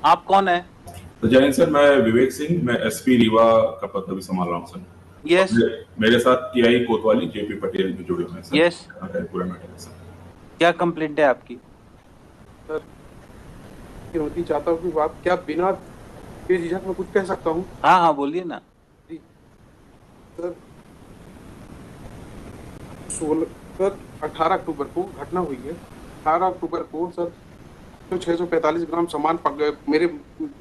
आप कौन है? तो जय हिंद सर, मैं विवेक सिंह, मैं एसपी रीवा का पद अभी संभाल रहा हूँ सर। और यस। मेरे साथ टीआई कोतवाली जेपी पटेल भी जुड़े हुए हैं सर। यस। पूरा मैटर है सर। क्या कंप्लेंट है आपकी? सर, चुनौती चाहता हूँ कि आप क्या बिना बेझिझक में कुछ कह सकता हूँ? हाँ हाँ, बोलिए ना। जी सर। 16 सर 18 अक्टूबर को घटना हुई है। 18 अक्टूबर को सर तो 645 ग्राम सामान मेरे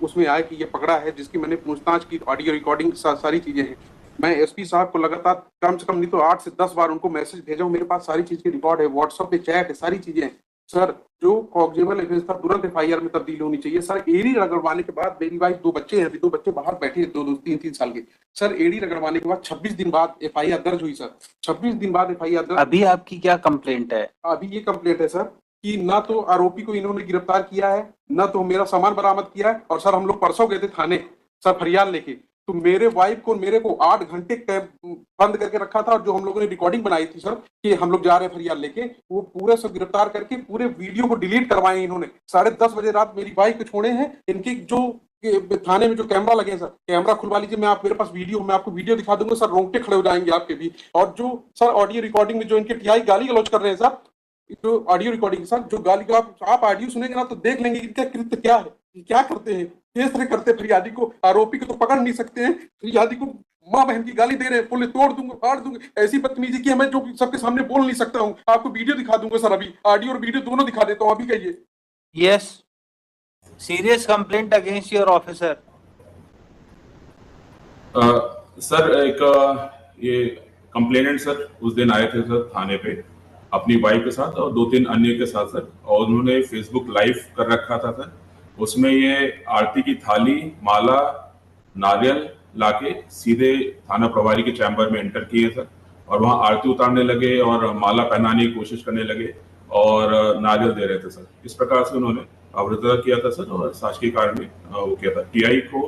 उसमें आया कि ये पकड़ा है, जिसकी मैंने पूछताछ की, ऑडियो रिकॉर्डिंग सारी चीजें हैं। मैं एसपी साहब को लगातार कम से कम नहीं तो 8 से 10 बार उनको मैसेज भेजा हूं, मेरे पास सारी चीज की रिकॉर्ड है, व्हाट्सएप पे चैट है, सारी चीजें हैं। सर, जो कॉग्निजेबल एविडेंस था तुरंत एफआईआर में तब्दील होनी चाहिए। सर, एडी रगड़वाने के बाद, मेरी वाइफ, 2 बच्चे हैं, अभी 2 बच्चे बाहर बैठे हैं, 2-2 3-3 साल के। सर, एडी रगड़वाने के बाद 26 दिन बाद एफआईआर दर्ज हुई सर। 26 दिन बाद एफआईआर दर्ज। अभी आपकी क्या कंप्लेंट है? अभी ये कंप्लेंट है सर कि ना तो आरोपी को इन्होंने गिरफ्तार किया है, ना तो मेरा सामान बरामद किया है। और सर, हम लोग परसों गए थे थाने सर फरियाद लेके, तो मेरे वाइफ को मेरे को 8 घंटे कैब बंद करके रखा था। और जो हम लोगों ने रिकॉर्डिंग बनाई थी सर कि हम लोग जा रहे हैं फरियाद लेके, वो पूरे सब गिरफ्तार करके पूरे वीडियो को डिलीट करवाए इन्होंने। 10:30 बजे रात मेरी वाइफ को छोड़े हैं। इनकी जो थाने में जो कैमरा लगे सर, कैमरा खुलवा लीजिए, मैं आप मेरे पास वीडियो, मैं आपको वीडियो दिखा दूंगा सर, रोंगटे खड़े हो जाएंगे आपके भी। और जो सर ऑडियो रिकॉर्डिंग में जो इनके टीआई गाली गलौज कर रहे हैं सर, जो ऑडियो रिकॉर्डिंग सर, जो गाली को आप ऑडियो सुनेंगे ना तो देख लेंगे इनका कृत्य क्या है, ये क्या करते हैं, किस तरह करते हैं। फरियादी को, आरोपी को तो पकड़ नहीं सकते हैं, फरियादी को माँ बहन की गाली दे रहे हैं, बोले तोड़ दूंगा, फाड़ दूंगा, ऐसी बदतमीजी की मैं जो सबके सामने बोल नहीं सकता हूँ। आपको वीडियो दिखा दूंगा सर, अभी ऑडियो और वीडियो दोनों दिखा देता हूँ, अभी कहिए। Yes. Serious complaint against your officer. Sir, एक ये कंप्लेनेंट सर उस दिन आए थे सर थाने पे अपनी वाइफ के साथ और 2-3 अन्य के साथ सर, और उन्होंने फेसबुक लाइव कर रखा था सर। उसमें ये आरती की थाली, माला, नारियल लाके सीधे थाना प्रभारी के चैम्बर में एंटर किए सर, और वहां आरती उतारने लगे और माला पहनाने की कोशिश करने लगे और नारियल दे रहे थे सर। इस प्रकार से उन्होंने अभद्रता किया था सर, और शासकीय कार्य में वो किया था। टीआई को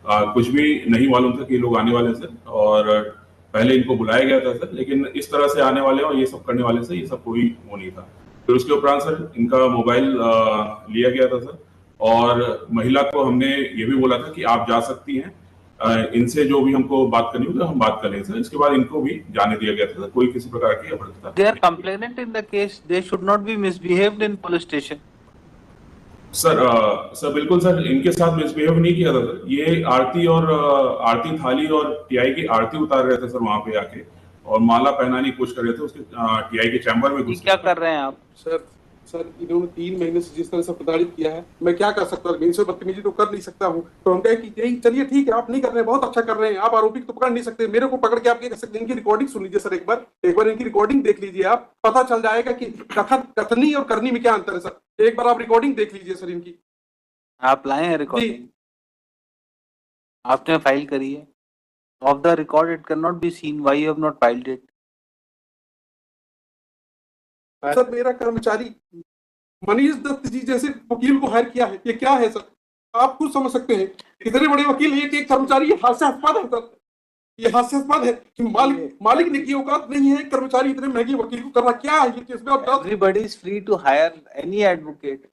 कुछ भी नहीं मालूम था कि ये लोग आने वाले हैं सर, और पहले इनको बुलाया गया था सर, लेकिन इस तरह से आने वाले और ये सब करने वाले से ये सब कोई वो नहीं था। फिर उसके उपरांत सर इनका मोबाइल लिया गया था सर, और महिला को हमने ये भी बोला था कि आप जा सकती हैं, इनसे जो भी हमको बात करनी होगी हम बात कर लेंगे सर। इसके बाद इनको भी जाने दिया गया था, कोई किसी प्रकार की अभद्रता। They are complainant in the case, they should not be misbehaved in police station. Sir sir बिल्कुल सर, इनके साथ मिसबिहेव नहीं किया था सर। ये आरती और आरती थाली और टीआई की आरती उतार रहे थे सर वहां पे आके, और माला पहनाने की कोशिश कर रहे थे उसके टीआई के चैम्बर में घुस के। क्या कर रहे हैं आप? सर, सर इन्होंने 3 महीने से जिस तरह से प्रताड़ित किया है, मैं क्या कर सकता हूँ, इनसे बदतमीजी तो कर नहीं सकता हूँ। तो हम कहे कि यही चलिए ठीक है, आप नहीं कर रहे हैं, बहुत अच्छा कर रहे हैं, आप आरोपी को तो पकड़ नहीं सकते, मेरे को पकड़ के आप ये कर सकते हैं। इनकी रिकॉर्डिंग सुन लीजिए सर, एक बार इनकी रिकॉर्डिंग देख लीजिए, आप पता चल जाएगा कि कथनी और करनी में क्या अंतर है सर। एक बार आप रिकॉर्डिंग देख लीजिए सर इनकी। आप लाए हैं रिकॉर्डिंग? आपने फाइल करी है? Of the record it can not be seen, why you have not filed it? Sir, मेरा कर्मचारी मनीष दत्त जी जैसे वकील को हायर किया है, ये क्या है सर? आप खुद समझ सकते हैं, इतने बड़े वकील, एक कर्मचारी, ये हास्यास्पद है सर, ये हास्यास्पद है कि मालिक ने की औकात नहीं है कर्मचारी इतने महंगे वकील को करना, क्या है ये चीज में? Everybody is free to hire any advocate.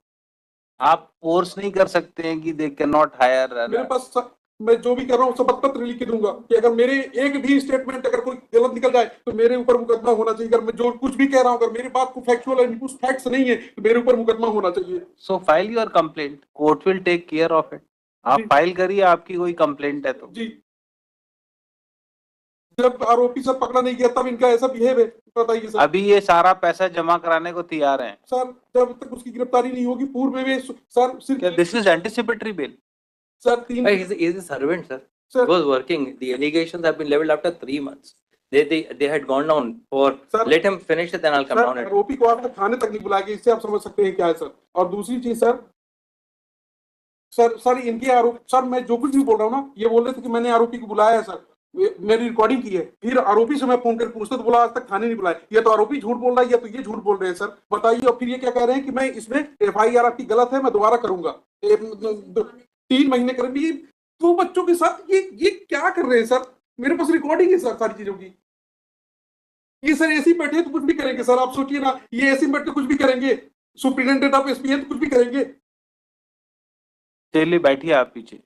आप फोर्स नहीं कर सकते हैं कि दे कैन नॉट हायर। मेरे पास मैं जो भी कर रहा हूँ सब पत्र लिख के दूंगा कि अगर मेरे एक भी स्टेटमेंट अगर कोई गलत निकल जाए तो मेरे ऊपर मुकदमा होना चाहिए। अगर मैं जो कुछ भी कह रहा हूँ, अगर मेरी बात को फैक्चुअल है, कुछ फैक्ट्स नहीं है, तो मेरे ऊपर मुकदमा होना चाहिए। So file your complaint, court will take care of it. आप फाइल करिए, आपकी कोई कंप्लेंट है तो। जी, जब आरोपी सर पकड़ा नहीं गया तब इनका ऐसा बिहेव है, बताइए सर। अभी ये सारा पैसा जमा कराने को तैयार हैं सर, जब तक उसकी गिरफ्तारी नहीं होगी, पूर्व में सर सिर्फ this is anticipatory bill. Sir 3 He is a servant, sir. Sir. He was working. The allegations have been leveled after 3 months. They had gone down for. Sir. Let him finish it, then I'll come down. आरोपी को आप तक थाने तक नहीं बुलाया गया, इससे आप समझ सकते हैं क्या है सर। और दूसरी चीज सर इनके आरोप, सर मैं जो कुछ भी बोल रहा हूँ ना, ये बोल रहे थे कि मैंने आरोपी को बुलाया है सर, मेरी रिकॉर्डिंग की है। फिर आरोपी से मैं फोन कर पूछता तो बोला आज तक थाने नहीं बुलाया। ये तो आरोपी झूठ बोल रहा है, या तो ये झूठ बोल रहे हैं सर, बताइए। और फिर ये क्या कह रहे हैं कि मैं इसमें एफआईआर आपकी गलत है, मैं दोबारा करूंगा। 3 महीने करेंगे 2 बच्चों के साथ, ये क्या कर रहे हैं सर? मेरे पास रिकॉर्डिंग है सर सारी चीजों की। ये सर ऐसे बैठे तो कुछ भी करेंगे सर, आप सोचिए ना, ये ऐसे बैठ के कुछ भी करेंगे। सुप्रिटेंडेंट ऑफ एसपी है तो कुछ भी करेंगे। चलिए बैठिए आप पीछे.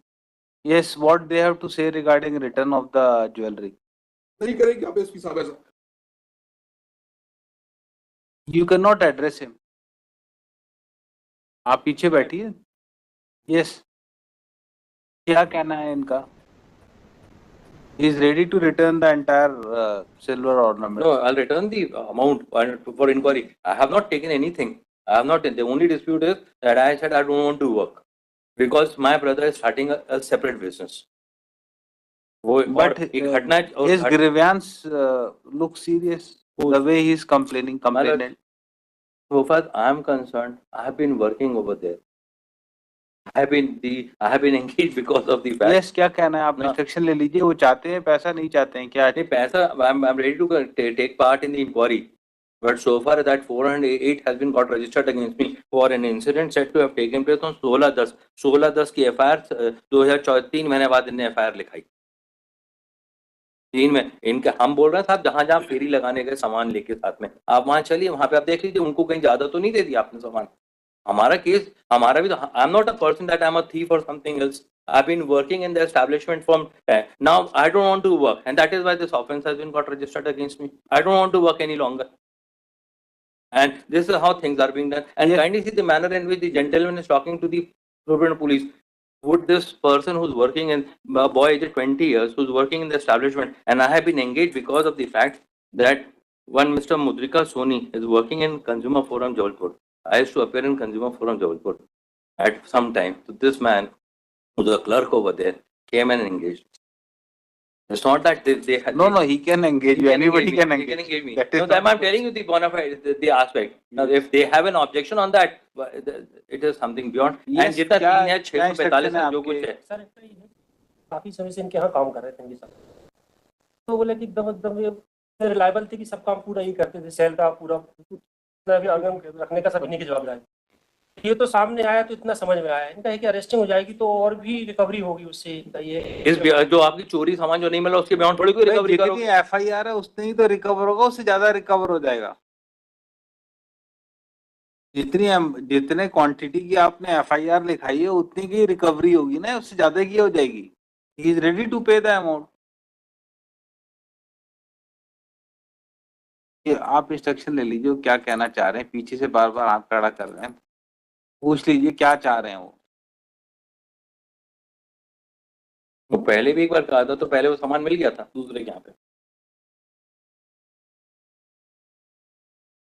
Yes, what they have to say regarding return of the jewelry? नहीं करेंगे आप एसपी साहब ऐसा. You cannot address him. आप पीछे बैठिए. Yes. क्या कहना है इनका? He is ready to return the entire silver ornament. No, I'll return the amount for inquiry. I have not taken anything. I have not. The only dispute is that I said I don't want to work because my brother is starting a separate business. But his grievance looks serious. The way he is complaining. So far I am concerned, I have been working over there. I have been engaged because of the fact. Yes, क्या कहना है आप? Instruction ले लीजिए. वो चाहते हैं पैसा, नहीं चाहते हैं क्या? नहीं पैसा. I'm ready to take part in the inquiry, but so far that 408 has been got registered against me for an incident said to have taken place on 16/10 की FIR 2003 महीने बाद इन्हें FIR लिखाई. 3 में इनके हम बोल रहे हैं साहब जहां जहां फेरी लगाने गए सामान लेके साथ में, आप वहां चलिए, वहां पे आप देख लीजिए उनको कहीं ज्यादा तो नहीं दे दिया आपने सामान. हमारा केस हमारा भी तो, I am not a person that I am a thief और something else. I've been working in the establishment from now. I don't want to work, and that is why this offense has been got registered against me. I don't want to work any longer, and this is how things are being done. And kindly see the manner in which the gentleman is talking to the Superintendent Police. Would this person who's working in a boy aged 20 years, who's working in the establishment, and I have been engaged because of the fact that one Mr. Mudrika Soni is working in Consumer Forum Jabalpur. I used to appear in Consumer Forum Jabalpur at some time. So this man, who's a clerk over there, came and engaged. It's not that they had. No, he can engage you. Anybody can engage. They can engage me. That is No, I'm telling you the bona fide, the aspect. Now, if they have an objection on that, it is something beyond. Yes, and जितना 3 है 645 है जो कुछ है. Sir काफी समय से इनके यहाँ काम कर रहे थे इनके साथ, तो बोले कि एकदम रिलायबल थे कि सब काम पूरा ही करते थे, सेल का पूरा रखने का सब इन्हीं की जवाबदारी. ये तो सामने आया तो इतना समझ में आया इनका है कि अरेस्टिंग हो जाएगी तो और भी रिकवरी होगी उससे. इनका ये इस जो आपकी चोरी सामान जो नहीं मिला उसके बियॉन्ड थोड़ी कोई रिकवरी करोगे. जितनी FIR है उतनी ही तो रिकवर होगा, उससे ज्यादा रिकवर हो जाएगा. जितने क्वांटिटी की आपने FIR लिखाई है उतनी की रिकवरी होगी ना, उससे ज्यादा की हो जाएगी. ही इज रेडी टू पे द अमाउंट. आप इंस्ट्रक्शन ले लीजिए क्या कहना चाह रहे हैं. पीछे से बार बार आप खड़ा कर रहे हैं. पूछ लीजिए क्या चाह रहे हैं वो. वो पहले भी एक बार कहा था तो पहले वो सामान मिल गया था दूसरे के यहाँ पे.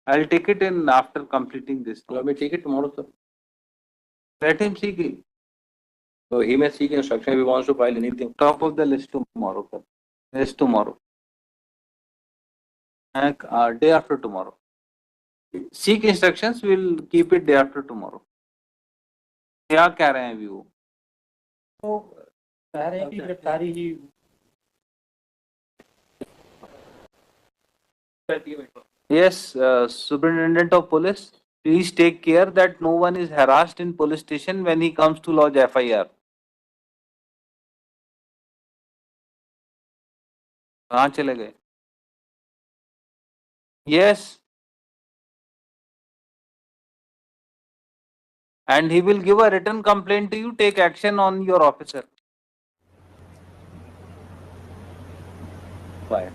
I'll take it in after completing this. So I may take it tomorrow, sir. Let him seek it. So he may seek instruction if he wants to file anything. Top of the list tomorrow, sir. List tomorrow. And day after tomorrow. Seek instructions. We'll keep it day after tomorrow. क्या कह रहे हैं अभी वो? तो कह रहे हैं कि गिरफ्तारी ही. Yes, Superintendent of Police, please take care that no one is harassed in police station when he comes to lodge FIR. कहाँ चले गए? Yes. And he will give a written complaint to you. Take action on your officer. Fine.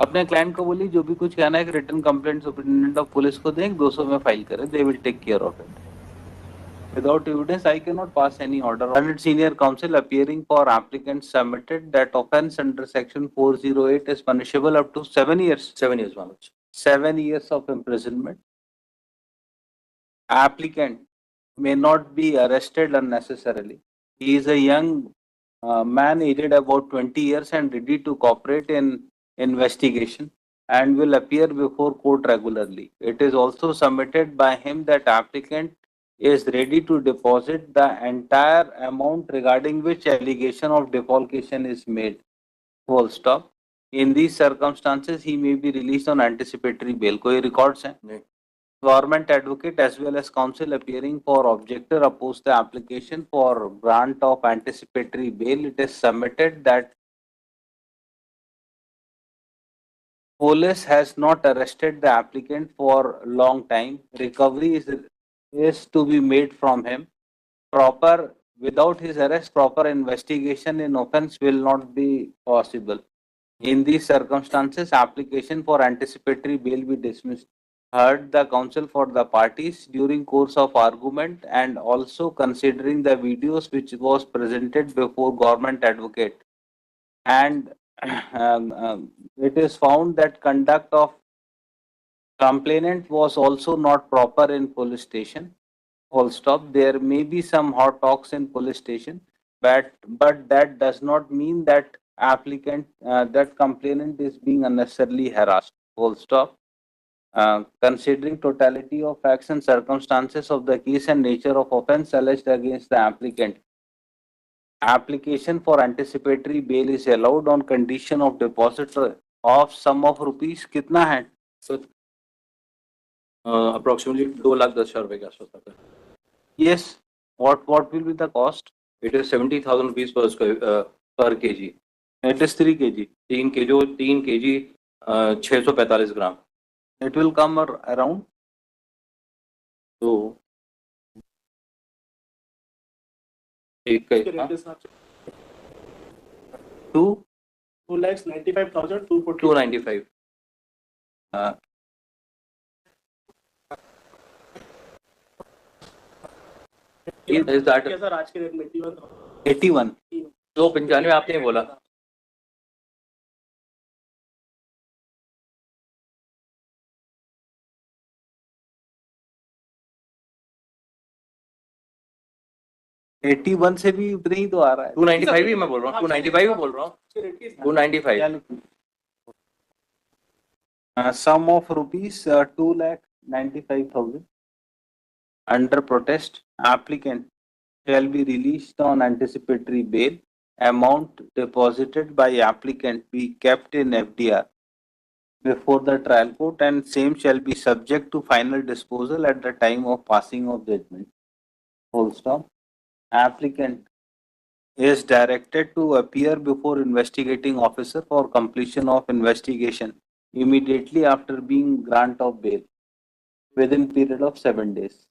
अपने client को बोली जो भी कुछ कहना है return complaint superintendent of police को दें, 200 में फाइल करें. They will take care of it. Without evidence, I cannot pass any order. Learned senior counsel appearing for applicant submitted that offence under section 408 is punishable up to 7 years. 7 years, Manoj. 7 years of imprisonment. Applicant may not be arrested unnecessarily. He is a young man aged about 20 years and ready to cooperate in investigation and will appear before court regularly. It is also submitted by him that applicant is ready to deposit the entire amount regarding which allegation of defalcation is made. Full stop. In these circumstances, he may be released on anticipatory bail. कोई records हैं? नहीं. Government advocate as well as counsel appearing for objector oppose the application for grant of anticipatory bail. It is submitted that police has not arrested the applicant for long time. Recovery is to be made from him. without his arrest, proper investigation in offense will not be possible. In these circumstances, application for anticipatory bail be dismissed. Heard the counsel for the parties during course of argument and also considering the videos which was presented before government advocate. And it is found that conduct of complainant was also not proper in police station. Full stop. There may be some hot talks in police station, but that does not mean that that complainant is being unnecessarily harassed. Full stop. Considering totality of facts and circumstances of the case and nature of offence alleged against the applicant, application for anticipatory bail is allowed on condition of deposit of sum of rupees. कितना है? So, approximately 2,10,000 रुपए के आसपास आता है. Yes. What will be the cost? It is 70,000 rupees per kg. It is 3 kg. 3 kg 645 gram. It will come around. तो एक Two 2,95,240. 295. Is that sir आज के रेट में 81. 295 आपने बोला. एटी वन से भी उतना ही तो आ रहा है. 295 ही मैं बोल रहा हूँ. 295 ही बोल रहा हूँ. 295. Sum of rupees 2,95,000 under protest. Applicant shall be released on anticipatory bail. Amount deposited by applicant be kept in FDR before the trial court and same shall be subject to final disposal at the time of passing of judgment. Full stop. Applicant is directed to appear before investigating officer for completion of investigation immediately after being grant of bail within period of 7 days.